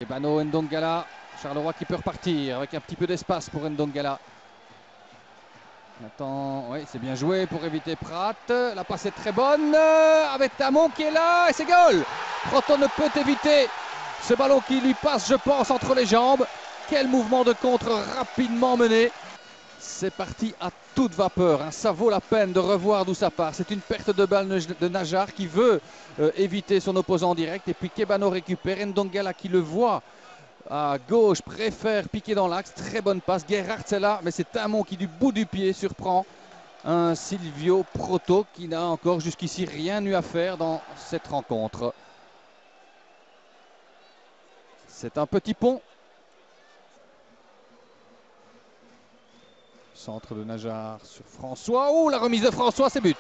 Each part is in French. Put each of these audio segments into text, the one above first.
Kebano, Ndongala, Charleroi qui peut repartir avec un petit peu d'espace pour Ndongala. Attends, oui, c'est bien joué pour éviter Pratt. La passe est très bonne avec Tamon qui est là et c'est goal. Proto ne peut éviter ce ballon qui lui passe, je pense, entre les jambes. Quel mouvement de contre rapidement mené. C'est parti à toute vapeur, hein. Ça vaut la peine de revoir d'où ça part. C'est une perte de balle de Najar qui veut éviter son opposant en direct. Et puis Kebano récupère, Ndongala qui le voit à gauche, préfère piquer dans l'axe. Très bonne passe, Gerhardt c'est là, mais c'est Tamon qui du bout du pied surprend un Silvio Proto qui n'a encore jusqu'ici rien eu à faire dans cette rencontre. C'est un petit pont. Centre de Najar sur François. Oh, la remise de François, c'est but.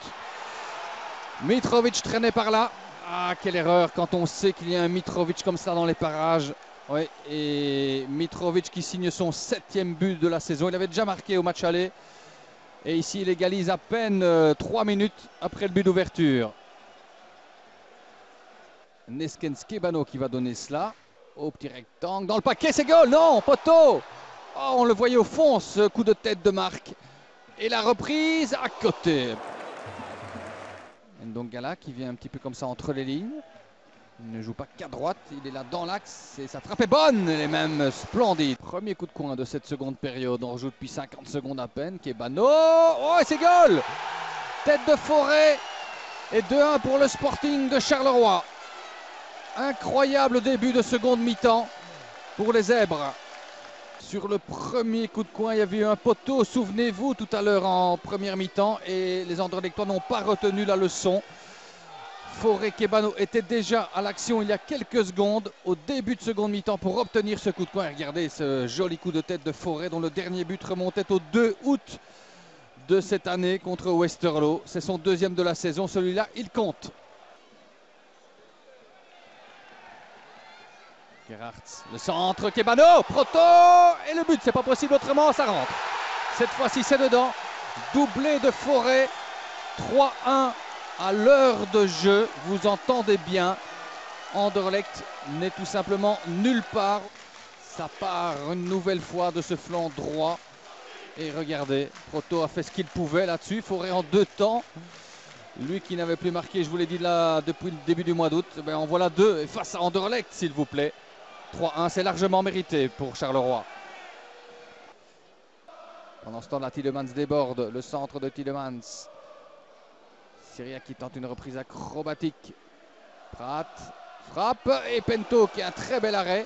Mitrovic traîné par là. Ah, quelle erreur quand on sait qu'il y a un Mitrovic comme ça dans les parages. Oui, et Mitrovic qui signe son 7e but de la saison. Il avait déjà marqué au match aller. Et ici, il égalise à peine 3 minutes après le but d'ouverture. Neskens Kebano qui va donner cela. Au petit rectangle, dans le paquet, c'est goal. Non, poteau. Oh, on le voyait au fond, ce coup de tête de Marc. Et la reprise à côté. Ndongala qui vient un petit peu comme ça entre les lignes. Il ne joue pas qu'à droite, il est là dans l'axe et sa frappe est bonne, elle est même splendide. Premier coup de coin de cette seconde période, on rejoue depuis 50 secondes à peine. Kebano, oh c'est goal. Tête de Forêt et 2-1 pour le Sporting de Charleroi. Incroyable début de seconde mi-temps pour les Zèbres. Sur le premier coup de coin, il y avait eu un poteau, souvenez-vous, tout à l'heure en première mi-temps. Et les Anderlechtois n'ont pas retenu la leçon. Forêt Kebano était déjà à l'action il y a quelques secondes, au début de seconde mi-temps, pour obtenir ce coup de coin. Regardez ce joli coup de tête de Forêt, dont le dernier but remontait au 2 août de cette année contre Westerlo. C'est son 2e de la saison, celui-là, il compte. Gerhardt, le centre, Kebano, Proto, et le but, c'est pas possible autrement, ça rentre. Cette fois-ci, c'est dedans. Doublé de Forêt, 3-1 à l'heure de jeu. Vous entendez bien, Anderlecht n'est tout simplement nulle part. Ça part une nouvelle fois de ce flanc droit. Et regardez, Proto a fait ce qu'il pouvait là-dessus. Forêt en 2 temps. Lui qui n'avait plus marqué, je vous l'ai dit là, depuis le début du mois d'août. Ben, en voilà 2 face à Anderlecht, s'il vous plaît. 3-1, c'est largement mérité pour Charleroi. Pendant ce temps-là, Tielemans déborde, le centre de Tielemans. Syria qui tente une reprise acrobatique. Pratt frappe et Pento qui a un très bel arrêt.